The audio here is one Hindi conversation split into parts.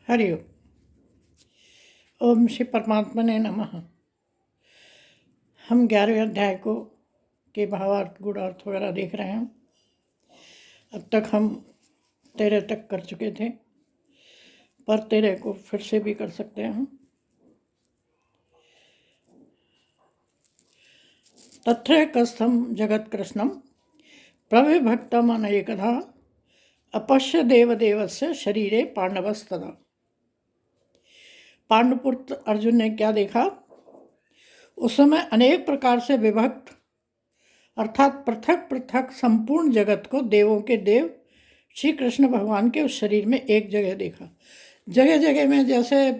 हरि ओम। ओम श्री परमात्मने नमः। हम 11वें अध्याय को के भावार्थ गूढ़ार्थ वगैरह देख रहे हैं। अब तक हम 13 तक कर चुके थे, पर 13 को फिर से भी कर सकते हैं। तत्रैकस्थं जगत कृष्णं प्रविभक्तम् अनेकधा अपश्य देवदेवस्य शरीरे पांडवस्तदा। पांडुपुत्र अर्जुन ने क्या देखा? उस समय अनेक प्रकार से विभक्त अर्थात पृथक पृथक संपूर्ण जगत को देवों के देव श्री कृष्ण भगवान के उस शरीर में एक जगह देखा। जगह जगह में जैसे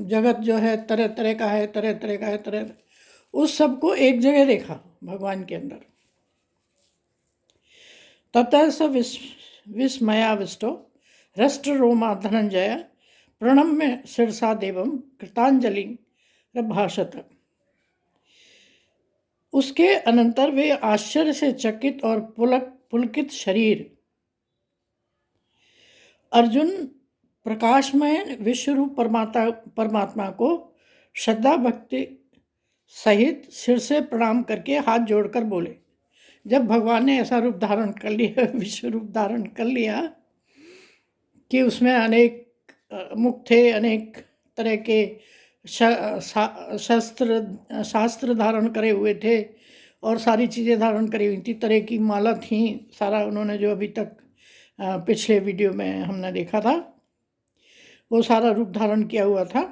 जगत जो है तरह तरह का है, तरह तरह का है, तरह उस सब को एक जगह देखा भगवान के अंदर। ततः स विस्मयाविष्टो हृष्ट रोमा धनंजय प्रणम्य शिरसा देवम कृतांजलि भाषत। उसके अनंतर वे आश्चर्य से चकित और पुलकित शरीर अर्जुन प्रकाशमय विश्वरूप परमात्मा को श्रद्धा भक्ति सहित सिर से प्रणाम करके हाथ जोड़कर बोले। जब भगवान ने ऐसा रूप धारण कर लिया, विश्व रूप धारण कर लिया कि उसमें अनेक मुख थे, अनेक तरह के शास्त्र धारण करे हुए थे और सारी चीज़ें धारण करी हुई थी, तरह की माला थी, सारा उन्होंने जो अभी तक पिछले वीडियो में हमने देखा था वो सारा रूप धारण किया हुआ था।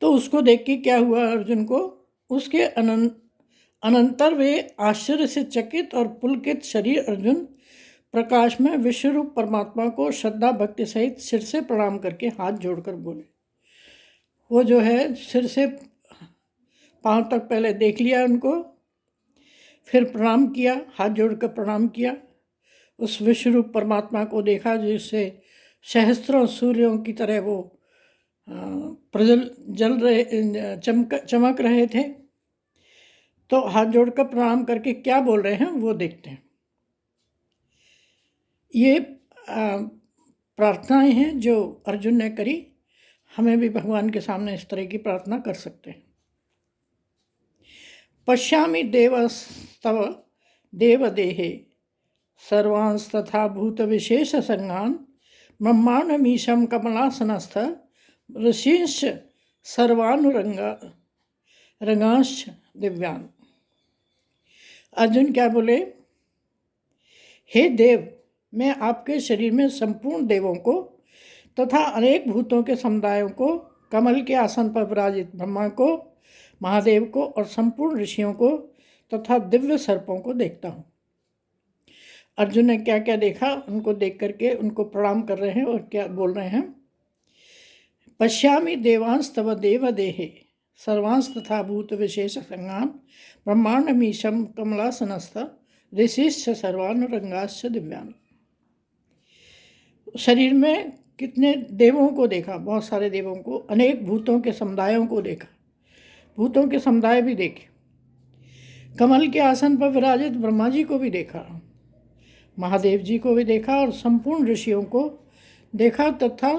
तो उसको देख के क्या हुआ अर्जुन को? उसके अनंतर वे आश्चर्य से चकित और पुलकित शरीर अर्जुन प्रकाश में विश्वरूप परमात्मा को श्रद्धा भक्ति सहित सिर से प्रणाम करके हाथ जोड़कर बोले। वो जो है सिर से पांव तक पहले देख लिया उनको, फिर प्रणाम किया, हाथ जोड़कर प्रणाम किया। उस विश्वरूप परमात्मा को देखा जिससे सहस्त्रों सूर्यों की तरह वो जल रहे चमक रहे थे। तो हाथ जोड़कर प्रणाम करके क्या बोल रहे हैं वो देखते हैं। ये प्रार्थनाएं हैं जो अर्जुन ने करी। हमें भी भगवान के सामने इस तरह की प्रार्थना कर सकते हैं। पश्यामि देवस्तव देवदेहे सर्वांस्तथा भूत विशेष संज्ञान ब्रह्मांडमीशं कमलासनस्थ ऋषींश्च सर्वानुरंगांश्च दिव्यान्। अर्जुन क्या बोले? हे देव, मैं आपके शरीर में संपूर्ण देवों को तथा अनेक भूतों के समुदायों को, कमल के आसन पर विराजित ब्रह्मा को, महादेव को और संपूर्ण ऋषियों को तथा दिव्य सर्पों को देखता हूँ। अर्जुन ने क्या क्या देखा उनको देख करके उनको प्रणाम कर रहे हैं और क्या बोल रहे हैं? पश्यामि देवांस तव देवदेहे सर्वांस तथा भूत विशेष संज्ञान ब्रह्मांडमीशं कमलासनस्थ ऋषिश्च सर्वानुरंगाश्च दिव्यान्। शरीर में कितने देवों को देखा, बहुत सारे देवों को, अनेक भूतों के समुदायों को देखा, भूतों के समुदाय भी देखे, कमल के आसन पर विराजित ब्रह्मा जी को भी देखा, महादेव जी को भी देखा और संपूर्ण ऋषियों को देखा तथा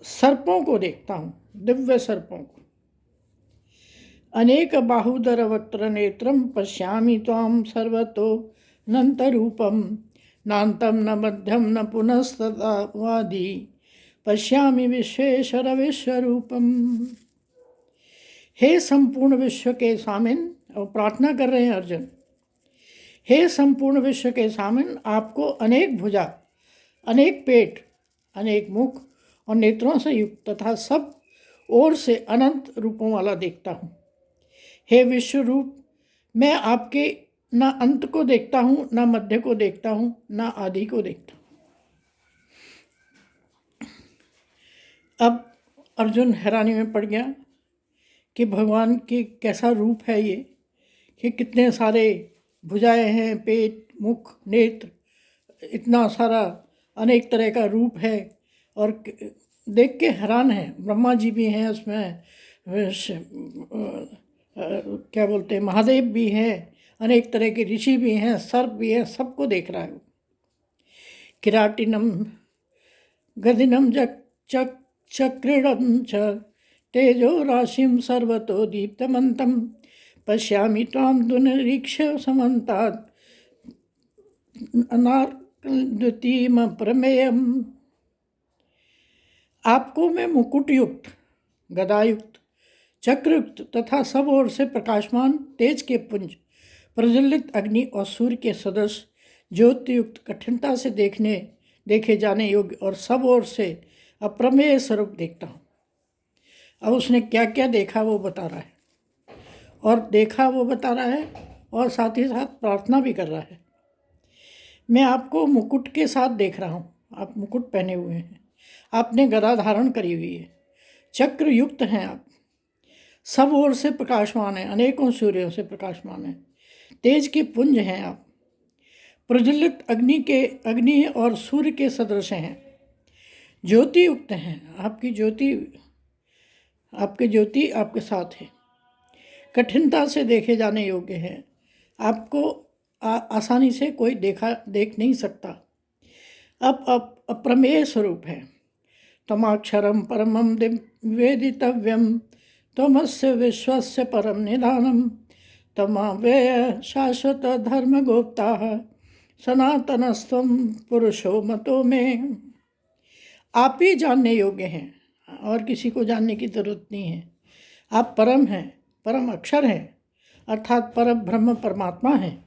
सर्पों को देखता हूँ, दिव्य सर्पों को। अनेक बाहुदर वक्त्र नेत्रम पश्यामि त्वां सर्वतोऽनंत रूपम नान्तं न मध्यम न पुनस्तवादि पश्यामि विश्वेश्वर विश्वरूपम। हे संपूर्ण विश्व के स्वामिन, और प्रार्थना कर रहे हैं अर्जुन, हे संपूर्ण विश्व के स्वामिन, आपको अनेक भुजा, अनेक पेट, अनेक मुख और नेत्रों से युक्त तथा सब ओर से अनंत रूपों वाला देखता हूँ। हे विश्व रूप, मैं आपके न अंत को देखता हूँ, न मध्य को देखता हूँ, न आदि को देखता हूँ। अब अर्जुन हैरानी में पड़ गया कि भगवान की कैसा रूप है ये, कि कितने सारे भुजाएं हैं, पेट, मुख, नेत्र, इतना सारा अनेक तरह का रूप है और देख के हैरान है। ब्रह्मा जी भी हैं उसमें, क्या बोलते हैं, महादेव भी हैं, अनेक तरह के ऋषि भी हैं, सर्प भी हैं, सबको देख रहा है। किराटिनम गदिनं चक्रीडं च तेजो राशिं सर्वतो दीप्तमन्तं पश्यामि त्वां दुर्निरीक्ष्य समन्तात् अनार्कद्युतिम प्रमेयम्। आपको मैं मुकुट युक्त, गदायुक्त, चक्रयुक्त तथा सब ओर से प्रकाशमान तेज के पुंज, प्रज्वलित अग्नि और सूर्य के सदृश ज्योतियुक्त, कठिनता से देखे जाने योग्य और सब ओर से अप्रमेय स्वरूप देखता हूँ। अब उसने क्या क्या देखा वो बता रहा है, और देखा वो बता रहा है, और साथ ही साथ प्रार्थना भी कर रहा है। मैं आपको मुकुट के साथ देख रहा हूँ, आप मुकुट पहने हुए हैं, आपने गदा धारण करी हुई है, चक्र युक्त हैं आप, सब ओर से प्रकाशमान हैं, अनेकों सूर्यों से प्रकाशमान हैं, तेज के पुंज हैं आप, प्रज्वलित अग्नि और सूर्य के सदृश हैं, ज्योति युक्त हैं, आपकी ज्योति आपके साथ है, कठिनता से देखे जाने योग्य है, आपको आसानी से कोई देख नहीं सकता। अब अप्रमेय स्वरूप है। तमाक्षरम परमं वेदितव्यम त्वमस्य विश्वस्य परम निधानम तमाव्यय शाश्वत धर्मगोप्ता सनातनस्त्वं पुरुषो मतो में। आप ही जानने योग्य हैं, और किसी को जानने की जरूरत नहीं है। आप परम हैं, परम अक्षर हैं, अर्थात परम ब्रह्म परमात्मा हैं।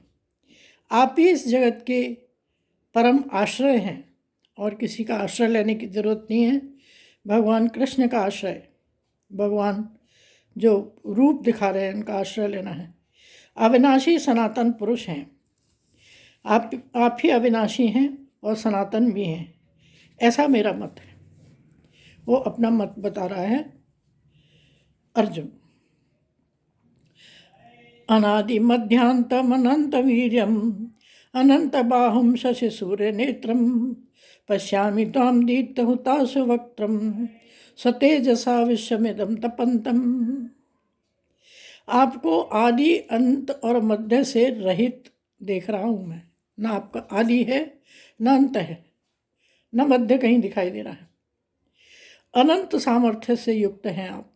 आप ही इस जगत के परम आश्रय हैं, और किसी का आश्रय लेने की जरूरत नहीं है। भगवान कृष्ण का आश्रय, भगवान जो रूप दिखा रहे हैं उनका आश्रय लेना है। अविनाशी सनातन पुरुष हैं, आप ही अविनाशी हैं और सनातन भी हैं, ऐसा मेरा मत है। वो अपना मत बता रहा है अर्जुन। अनादि मध्यांतम अनंत वीर्यम अनंत बाहुम शशि सूर्य नेत्रम पश्यामि त्वां दीप्तहुताशु वक्त्रम सतेजसा विश्वमिदं तपन्तम। आपको आदि अंत और मध्य से रहित देख रहा हूँ मैं। ना आपका आदि है, न अंत है, न मध्य कहीं दिखाई दे रहा है। अनंत सामर्थ्य से युक्त हैं आप,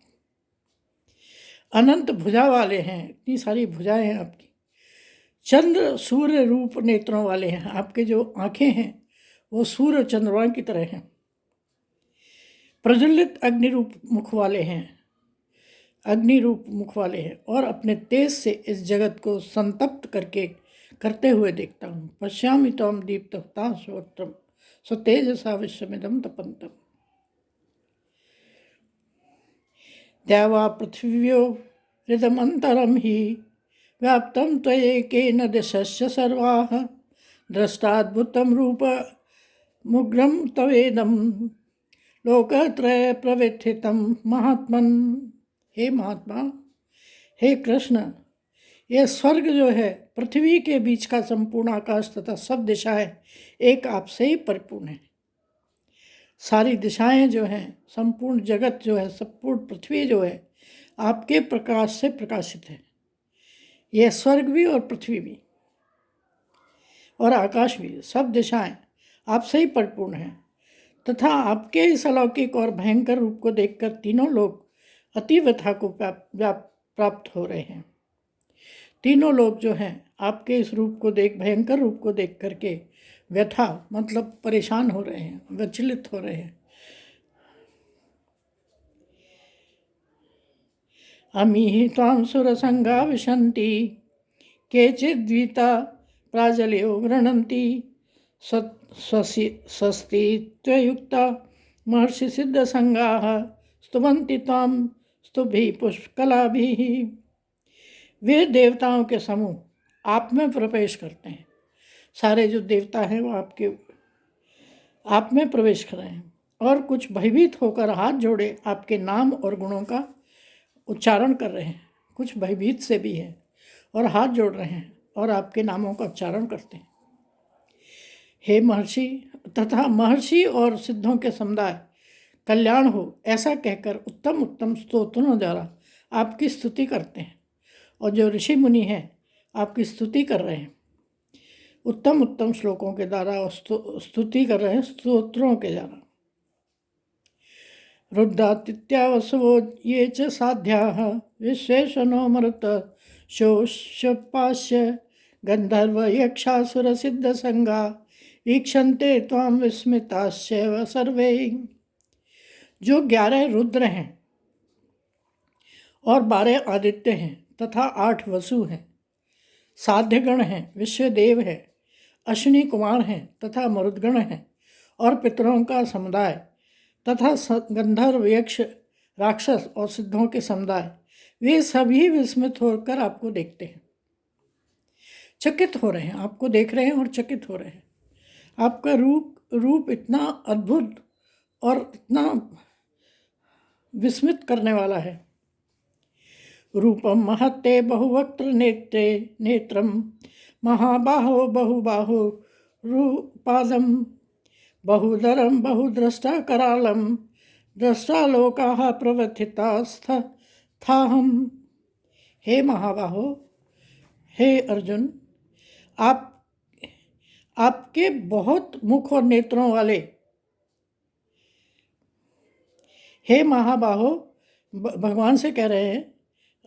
अनंत भुजा वाले हैं, इतनी सारी भुजाएं हैं आपकी। चंद्र सूर्य रूप नेत्रों वाले हैं, आपके जो आंखें हैं वो सूर्य चंद्रमा की तरह हैं। प्रज्वलित अग्नि रूप मुख वाले हैं, और अपने तेज से इस जगत को संतप्त करते हुए देखता हूँ। पश्यामि त्वां दीप्तहुताशु वक्त्रम सतेजसा विश्वमिदं तपन्तम। द्यावा पृथिव्यो हृदमन्तरं हि व्याप्तं त्वयैकेन दिशश्च सर्वाः दृष्टाद्भुतं रूपमुग्रं तवेदं लोकत्रय प्रविथितं महात्मन्। हे महात्मा, हे कृष्ण, यह स्वर्ग जो है, पृथ्वी के बीच का संपूर्ण आकाश तथा सब दिशाएं एक आपसे ही परिपूर्ण है। सारी दिशाएं जो हैं, संपूर्ण जगत जो है, संपूर्ण पृथ्वी जो है, आपके प्रकाश से प्रकाशित है। यह स्वर्ग भी और पृथ्वी भी और आकाश भी, सब दिशाएं आपसे ही परिपूर्ण हैं। तथा आपके इस अलौकिक और भयंकर रूप को देखकर तीनों लोग अति व्यथा को प्राप्त हो रहे हैं। तीनों लोग जो हैं आपके इस भयंकर रूप को देख करके व्यथा मतलब परेशान हो रहे हैं, विचलित हो रहे हैं। अमीहि त्वां सुरसंगा विशन्ति केचिद्वीता प्राजलयो गृह्णन्ति स्वस्तित्वयुक्ता महर्षि सिद्धसंगाः स्तुवन्ति त्वां स्तुभिः पुष्पकलाभिः। वे देवताओं के समूह आप में प्रवेश करते हैं। सारे जो देवता हैं वो आप में प्रवेश कर रहे हैं, और कुछ भयभीत होकर हाथ जोड़े आपके नाम और गुणों का उच्चारण कर रहे हैं। कुछ भयभीत से भी हैं और हाथ जोड़ रहे हैं और आपके नामों का उच्चारण करते हैं। हे महर्षि तथा महर्षि और सिद्धों के समुदाय, कल्याण हो, ऐसा कहकर उत्तम उत्तम स्तोत्रों द्वारा आपकी स्तुति करते हैं। और जो ऋषि मुनि हैं आपकी स्तुति कर रहे हैं, उत्तम उत्तम श्लोकों के द्वारा स्तुति कर रहे हैं, स्तोत्रों के द्वारा। रुद्रातिथ्या वसवो ये च साध्याः विश्वेशनो मरुत शोषपाश्य गंधर्व यक्षासुर सिद्ध संगा वीक्षन्ते त्वां विस्मिताश्चैव सर्वे। जो 11 रुद्र हैं और 12 आदित्य हैं तथा 8 वसु हैं, साध्यगण हैं, विश्वदेव हैं, अश्विनी कुमार हैं तथा मरुदगण हैं और पितरों का समुदाय तथा गंधर्व यक्ष राक्षस और सिद्धों के समुदाय, वे सभी विस्मित होकर आपको देखते हैं, चकित हो रहे हैं, आपको देख रहे हैं और चकित हो रहे हैं। आपका रूप इतना अद्भुत और इतना विस्मित करने वाला है। रूपम महत्ते बहुवक्त्र नेत्रे नेत्रम महाबाहो बहुबाहो रूपादम बहुधरम बहुद्रष्टा करालम दृष्टालोकाः प्रवर्तितास्थाहम। हे महाबाहो, हे अर्जुन, आपके बहुत मुख और नेत्रों वाले, हे महाबाहो, भगवान से कह रहे हैं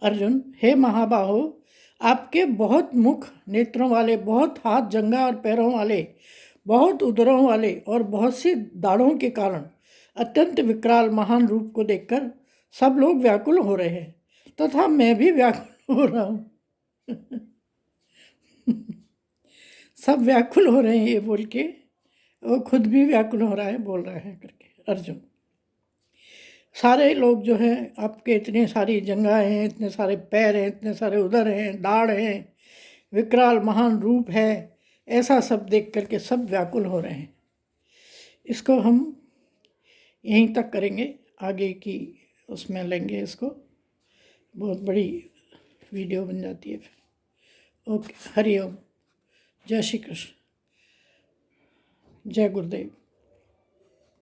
अर्जुन, हे महाबाहो, आपके बहुत मुख नेत्रों वाले, बहुत हाथ जंगा और पैरों वाले, बहुत उदरों वाले और बहुत सी दाढ़ों के कारण अत्यंत विकराल महान रूप को देखकर सब लोग व्याकुल हो रहे हैं तथा मैं भी व्याकुल हो रहा हूँ। सब व्याकुल हो रहे हैं ये बोल के, वो खुद भी व्याकुल हो रहा है बोल रहा है करके अर्जुन। सारे लोग जो हैं आपके, इतनी सारी जंघाएं हैं, इतने सारे पैर हैं, इतने सारे उदर हैं, दाढ़ हैं, विकराल महान रूप है, ऐसा सब देख करके सब व्याकुल हो रहे हैं। इसको हम यहीं तक करेंगे, आगे की उसमें लेंगे इसको, बहुत बड़ी वीडियो बन जाती है फिर। ओके, हरिओम, जय श्री कृष्ण, जय गुरुदेव।